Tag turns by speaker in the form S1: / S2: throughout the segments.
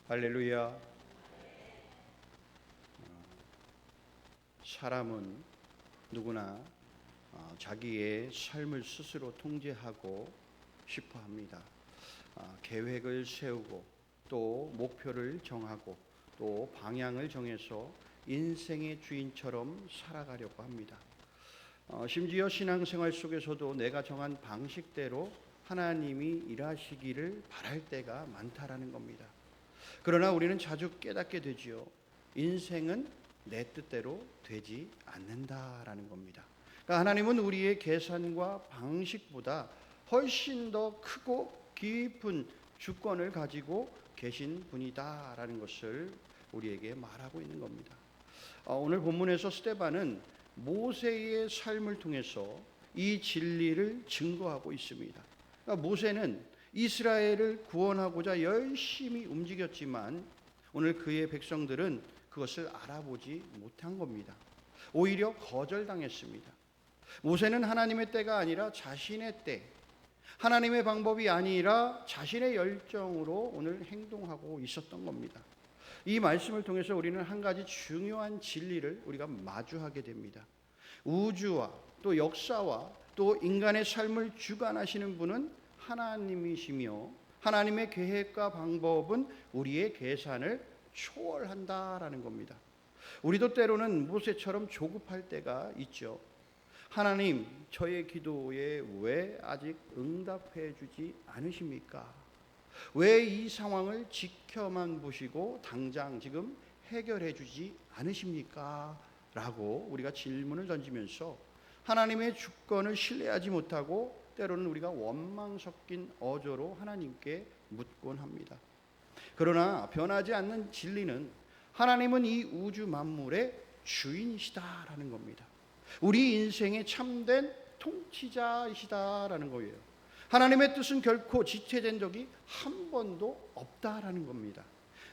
S1: 할렐루야. 사람은 누구나 자기의 삶을 스스로 통제하고 싶어 합니다. 계획을 세우고 또 목표를 정하고 또 방향을 정해서 인생의 주인처럼 살아가려고 합니다. 심지어 신앙생활 속에서도 내가 정한 방식대로 하나님이 일하시기를 바랄 때가 많다라는 겁니다. 그러나 우리는 자주 깨닫게 되지요. 인생은 내 뜻대로 되지 않는다라는 겁니다. 그러니까 하나님은 우리의 계산과 방식보다 훨씬 더 크고 깊은 주권을 가지고 계신 분이다라는 것을 우리에게 말하고 있는 겁니다. 오늘 본문에서 스데반은 모세의 삶을 통해서 이 진리를 증거하고 있습니다. 그러니까 모세는 이스라엘을 구원하고자 열심히 움직였지만 오늘 그의 백성들은 그것을 알아보지 못한 겁니다. 오히려 거절당했습니다. 모세는 하나님의 때가 아니라 자신의 때, 하나님의 방법이 아니라 자신의 열정으로 오늘 행동하고 있었던 겁니다. 이 말씀을 통해서 우리는 한 가지 중요한 진리를 우리가 마주하게 됩니다. 우주와 또 역사와 또 인간의 삶을 주관하시는 분은 하나님이시며 하나님의 계획과 방법은 우리의 계산을 초월한다라는 겁니다. 우리도 때로는 모세처럼 조급할 때가 있죠. 하나님, 저의 기도에 왜 아직 응답해 주지 않으십니까? 왜 이 상황을 지켜만 보시고 당장 지금 해결해 주지 않으십니까? 라고 우리가 질문을 던지면서 하나님의 주권을 신뢰하지 못하고 때로는 우리가 원망 섞인 어조로 하나님께 묻곤 합니다. 그러나 변하지 않는 진리는 하나님은 이 우주 만물의 주인이시다라는 겁니다. 우리 인생의 참된 통치자이시다라는 거예요. 하나님의 뜻은 결코 지체된 적이 한 번도 없다라는 겁니다.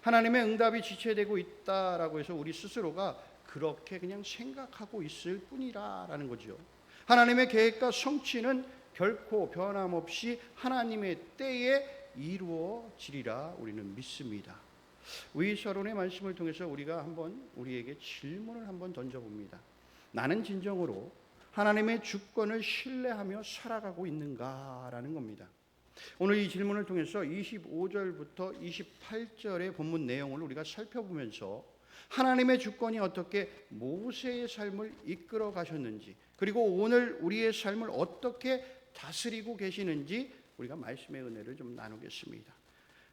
S1: 하나님의 응답이 지체되고 있다라고 해서 우리 스스로가 그렇게 그냥 생각하고 있을 뿐이라는 거죠. 하나님의 계획과 성취는 결코 변함없이 하나님의 때에 이루어지리라 우리는 믿습니다. 위서론의 말씀을 통해서 우리가 한번 우리에게 질문을 한번 던져봅니다. 나는 진정으로 하나님의 주권을 신뢰하며 살아가고 있는가라는 겁니다. 오늘 이 질문을 통해서 25절부터 28절의 본문 내용을 우리가 살펴보면서 하나님의 주권이 어떻게 모세의 삶을 이끌어 가셨는지, 그리고 오늘 우리의 삶을 어떻게 다스리고 계시는지 우리가 말씀의 은혜를 좀 나누겠습니다.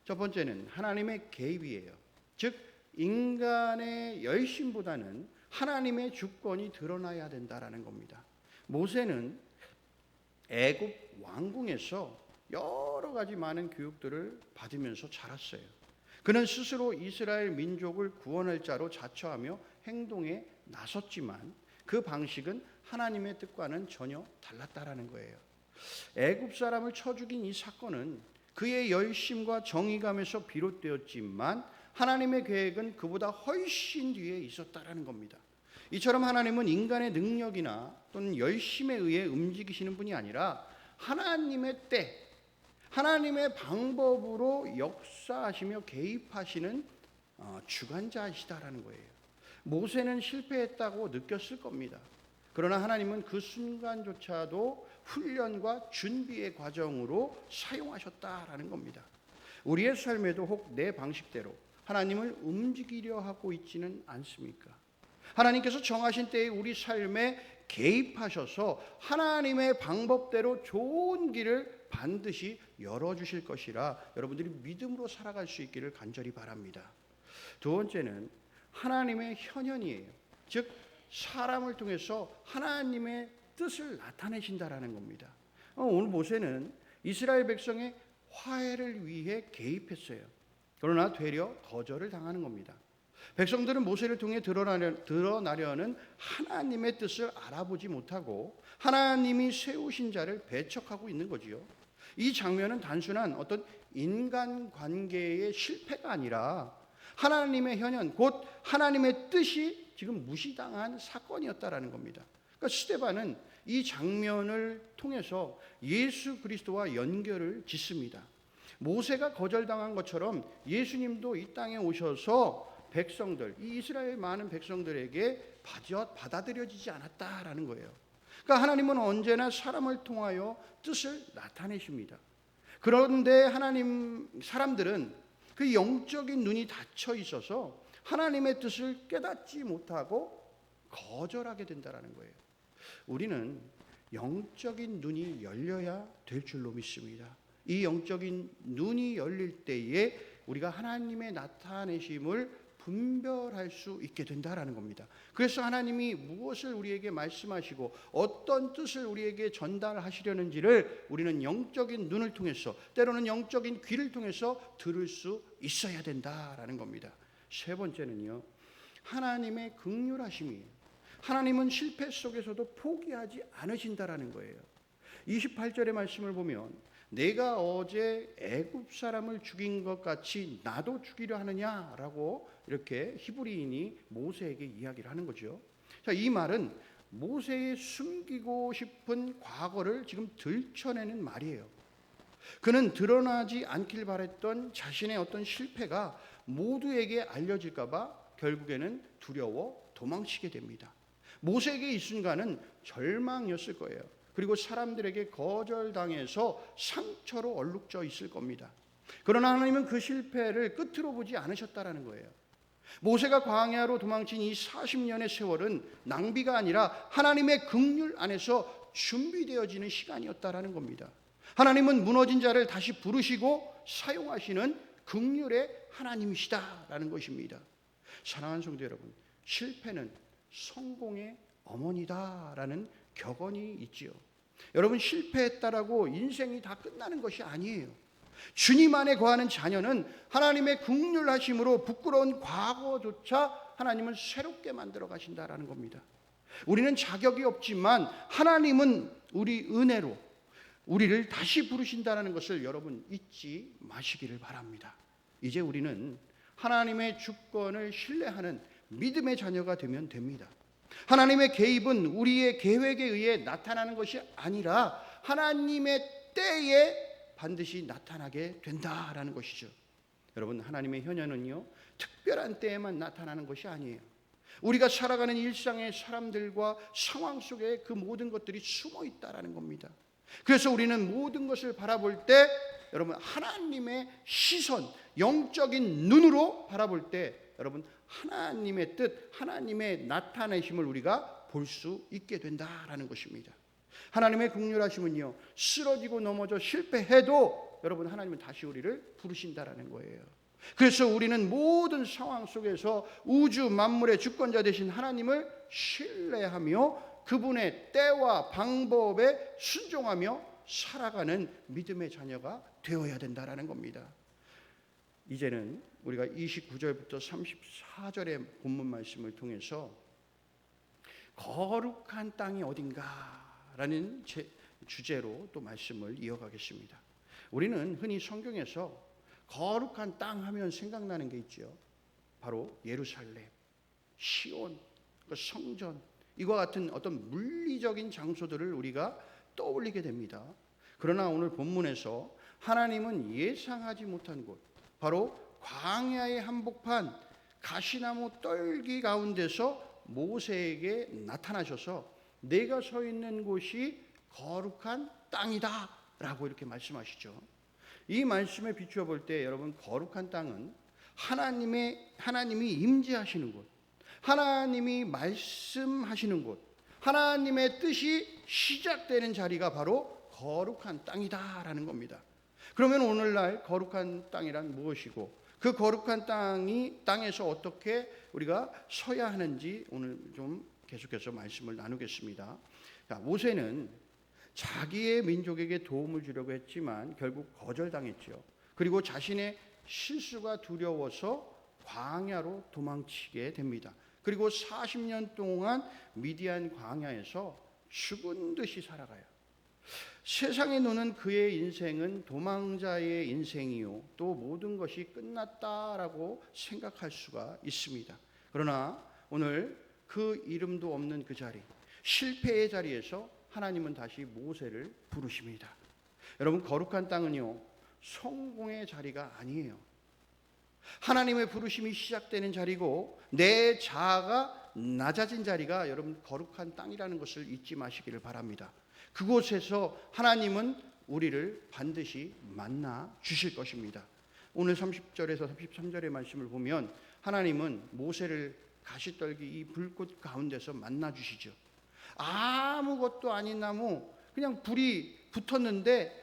S1: 첫 번째는 하나님의 개입이에요. 즉 인간의 열심보다는 하나님의 주권이 드러나야 된다라는 겁니다. 모세는 애굽 왕궁에서 여러 가지 많은 교육들을 받으면서 자랐어요. 그는 스스로 이스라엘 민족을 구원할 자로 자처하며 행동에 나섰지만 그 방식은 하나님의 뜻과는 전혀 달랐다라는 거예요. 애굽 사람을 쳐 죽인 이 사건은 그의 열심과 정의감에서 비롯되었지만 하나님의 계획은 그보다 훨씬 뒤에 있었다라는 겁니다. 이처럼 하나님은 인간의 능력이나 또는 열심에 의해 움직이시는 분이 아니라 하나님의 때, 하나님의 방법으로 역사하시며 개입하시는 주관자이시다라는 거예요. 모세는 실패했다고 느꼈을 겁니다. 그러나 하나님은 그 순간조차도 훈련과 준비의 과정으로 사용하셨다라는 겁니다. 우리의 삶에도 혹 내 방식대로 하나님을 움직이려 하고 있지는 않습니까? 하나님께서 정하신 때에 우리 삶에 개입하셔서 하나님의 방법대로 좋은 길을 반드시 열어주실 것이라 여러분들이 믿음으로 살아갈 수 있기를 간절히 바랍니다. 두 번째는 하나님의 현현이에요. 즉 사람을 통해서 하나님의 뜻을 나타내신다라는 겁니다. 오늘 모세는 이스라엘 백성의 화해를 위해 개입했어요. 그러나 되려 거절을 당하는 겁니다. 백성들은 모세를 통해 드러나려는 하나님의 뜻을 알아보지 못하고 하나님이 세우신 자를 배척하고 있는 거지요. 이 장면은 단순한 어떤 인간관계의 실패가 아니라 하나님의 현현, 곧 하나님의 뜻이 지금 무시당한 사건이었다라는 겁니다. 그러니까 스데반은 이 장면을 통해서 예수 그리스도와 연결을 짓습니다. 모세가 거절당한 것처럼 예수님도 이 땅에 오셔서 백성들, 이 이스라엘 많은 백성들에게 받아들여지지 않았다라는 거예요. 그러니까 하나님은 언제나 사람을 통하여 뜻을 나타내십니다. 그런데 사람들은 그 영적인 눈이 닫혀 있어서 하나님의 뜻을 깨닫지 못하고 거절하게 된다는 거예요. 우리는 영적인 눈이 열려야 될 줄로 믿습니다. 이 영적인 눈이 열릴 때에 우리가 하나님의 나타내심을 분별할 수 있게 된다라는 겁니다. 그래서 하나님이 무엇을 우리에게 말씀하시고 어떤 뜻을 우리에게 전달하시려는지를 우리는 영적인 눈을 통해서, 때로는 영적인 귀를 통해서 들을 수 있어야 된다라는 겁니다. 세 번째는요, 하나님의 긍휼하심이에요. 하나님은 실패 속에서도 포기하지 않으신다라는 거예요. 28절의 말씀을 보면 내가 어제 애굽 사람을 죽인 것 같이 나도 죽이려 하느냐라고 이렇게 히브리인이 모세에게 이야기를 하는 거죠. 자, 이 말은 모세의 숨기고 싶은 과거를 지금 들춰내는 말이에요. 그는 드러나지 않길 바랬던 자신의 어떤 실패가 모두에게 알려질까 봐 결국에는 두려워 도망치게 됩니다. 모세에게 이 순간은 절망이었을 거예요. 그리고 사람들에게 거절당해서 상처로 얼룩져 있을 겁니다. 그러나 하나님은 그 실패를 끝으로 보지 않으셨다라는 거예요. 모세가 광야로 도망친 이 40년의 세월은 낭비가 아니라 하나님의 긍휼 안에서 준비되어지는 시간이었다라는 겁니다. 하나님은 무너진 자를 다시 부르시고 사용하시는 긍휼의 하나님이시다라는 것입니다. 사랑하는 성도 여러분, 실패는 성공의 어머니다라는 격언이 있지요. 여러분, 실패했다라고 인생이 다 끝나는 것이 아니에요. 주님 안에 거하는 자녀는 하나님의 긍휼하심으로 부끄러운 과거조차 하나님은 새롭게 만들어 가신다라는 겁니다. 우리는 자격이 없지만 하나님은 우리 은혜로 우리를 다시 부르신다는 것을 여러분 잊지 마시기를 바랍니다. 이제 우리는 하나님의 주권을 신뢰하는 믿음의 자녀가 되면 됩니다. 하나님의 개입은 우리의 계획에 의해 나타나는 것이 아니라 하나님의 때에 반드시 나타나게 된다라는 것이죠. 여러분, 하나님의 현현은요, 특별한 때에만 나타나는 것이 아니에요. 우리가 살아가는 일상의 사람들과 상황 속에 그 모든 것들이 숨어 있다라는 겁니다. 그래서 우리는 모든 것을 바라볼 때 여러분, 하나님의 시선, 영적인 눈으로 바라볼 때 여러분, 하나님의 뜻, 하나님의 나타내심을 우리가 볼 수 있게 된다라는 것입니다. 하나님의 긍휼하심은요, 쓰러지고 넘어져 실패해도 여러분, 하나님은 다시 우리를 부르신다라는 거예요. 그래서 우리는 모든 상황 속에서 우주 만물의 주권자 되신 하나님을 신뢰하며 그분의 때와 방법에 순종하며 살아가는 믿음의 자녀가 되어야 된다라는 겁니다. 이제는 우리가 29절부터 34절의 본문 말씀을 통해서 거룩한 땅이 어딘가라는 주제로 또 말씀을 이어가겠습니다. 우리는 흔히 성경에서 거룩한 땅 하면 생각나는 게 있죠. 바로 예루살렘, 시온, 성전, 이와 같은 어떤 물리적인 장소들을 우리가 떠올리게 됩니다. 그러나 오늘 본문에서 하나님은 예상하지 못한 곳, 바로 광야의 한복판 가시나무 떨기 가운데서 모세에게 나타나셔서 내가 서 있는 곳이 거룩한 땅이다 라고 이렇게 말씀하시죠. 이 말씀에 비추어 볼 때 여러분, 거룩한 땅은 하나님이 임재하시는 곳, 하나님이 말씀하시는 곳, 하나님의 뜻이 시작되는 자리가 바로 거룩한 땅이다라는 겁니다. 그러면 오늘날 거룩한 땅이란 무엇이고 그 거룩한 땅에서 어떻게 우리가 서야 하는지 오늘 좀 계속해서 말씀을 나누겠습니다. 자, 모세는 자기의 민족에게 도움을 주려고 했지만 결국 거절당했죠. 그리고 자신의 실수가 두려워서 광야로 도망치게 됩니다. 그리고 40년 동안 미디안 광야에서 죽은 듯이 살아가요. 세상에 노는 그의 인생은 도망자의 인생이요, 또 모든 것이 끝났다라고 생각할 수가 있습니다. 그러나 오늘 그 이름도 없는 그 자리, 실패의 자리에서 하나님은 다시 모세를 부르십니다. 여러분, 거룩한 땅은요, 성공의 자리가 아니에요. 하나님의 부르심이 시작되는 자리고 내 자아가 낮아진 자리가 여러분 거룩한 땅이라는 것을 잊지 마시기를 바랍니다. 그곳에서 하나님은 우리를 반드시 만나 주실 것입니다. 오늘 30절에서 33절의 말씀을 보면 하나님은 모세를 가시떨기 이 불꽃 가운데서 만나 주시죠. 아무것도 아닌 나무, 그냥 불이 붙었는데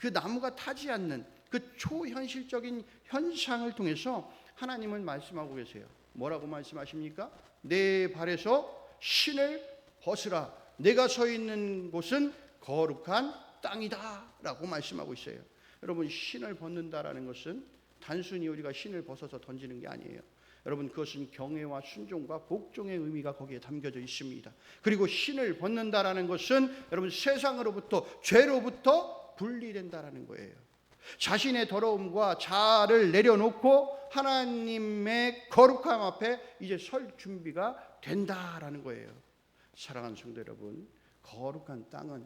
S1: 그 나무가 타지 않는 그 초현실적인 현상을 통해서 하나님은 말씀하고 계세요. 뭐라고 말씀하십니까? 내 발에서 신을 벗으라. 내가 서 있는 곳은 거룩한 땅이다 라고 말씀하고 있어요. 여러분, 신을 벗는다라는 것은 단순히 우리가 신을 벗어서 던지는 게 아니에요. 여러분, 그것은 경외와 순종과 복종의 의미가 거기에 담겨져 있습니다. 그리고 신을 벗는다라는 것은 여러분 세상으로부터, 죄로부터 분리된다라는 거예요. 자신의 더러움과 자아를 내려놓고 하나님의 거룩함 앞에 이제 설 준비가 된다라는 거예요. 사랑하는 성도 여러분, 거룩한 땅은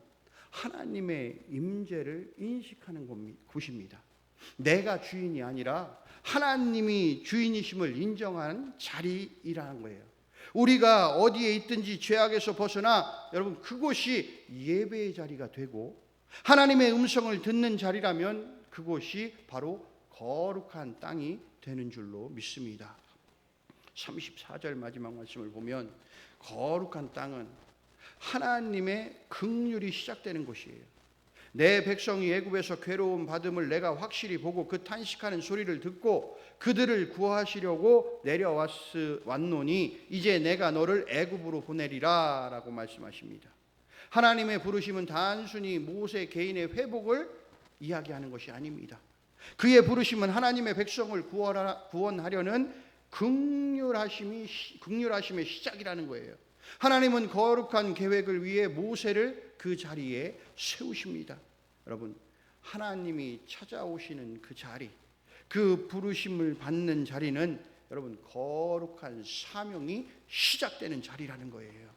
S1: 하나님의 임재를 인식하는 곳입니다. 내가 주인이 아니라 하나님이 주인이심을 인정하는 자리이라는 거예요. 우리가 어디에 있든지 죄악에서 벗어나 여러분 그곳이 예배의 자리가 되고 하나님의 음성을 듣는 자리라면 그곳이 바로 거룩한 땅이 되는 줄로 믿습니다. 34절 마지막 말씀을 보면 거룩한 땅은 하나님의 긍휼이 시작되는 곳이에요. 내 백성이 애굽에서 괴로움 받음을 내가 확실히 보고 그 탄식하는 소리를 듣고 그들을 구하시려고 내려왔노니 이제 내가 너를 애굽으로 보내리라 라고 말씀하십니다. 하나님의 부르심은 단순히 모세 개인의 회복을 이야기하는 것이 아닙니다. 그의 부르심은 하나님의 백성을 구원하려는 긍휼하심의 시작이라는 거예요. 하나님은 거룩한 계획을 위해 모세를 그 자리에 세우십니다. 여러분, 하나님이 찾아오시는 그 자리, 그 부르심을 받는 자리는 여러분 거룩한 사명이 시작되는 자리라는 거예요.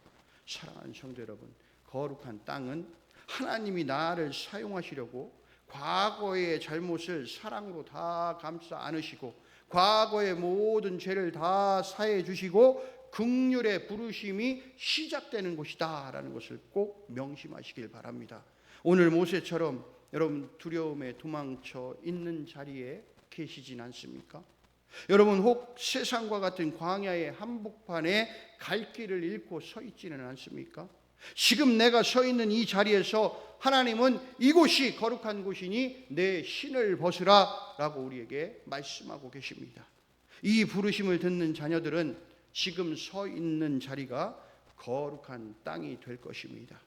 S1: 사랑하는 성도 여러분, 거룩한 땅은 하나님이 나를 사용하시려고 과거의 잘못을 사랑으로 다 감싸 안으시고 과거의 모든 죄를 다 사해 주시고 긍휼의 부르심이 시작되는 곳이다 라는 것을 꼭 명심하시길 바랍니다. 오늘 모세처럼 여러분 두려움에 도망쳐 있는 자리에 계시진 않습니까? 여러분 혹 세상과 같은 광야의 한복판에 갈 길을 잃고 서 있지는 않습니까? 지금 내가 서 있는 이 자리에서 하나님은 이곳이 거룩한 곳이니 내 신을 벗으라 라고 우리에게 말씀하고 계십니다. 이 부르심을 듣는 자녀들은 지금 서 있는 자리가 거룩한 땅이 될 것입니다.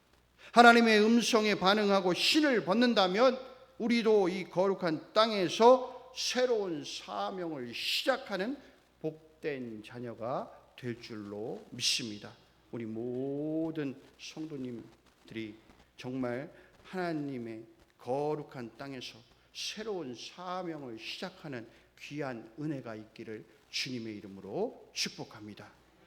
S1: 하나님의 음성에 반응하고 신을 벗는다면 우리도 이 거룩한 땅에서 새로운 사명을 시작하는 복된 자녀가 될 줄로 믿습니다. 우리 모든 성도님들이 정말 하나님의 거룩한 땅에서 새로운 사명을 시작하는 귀한 은혜가 있기를 주님의 이름으로 축복합니다.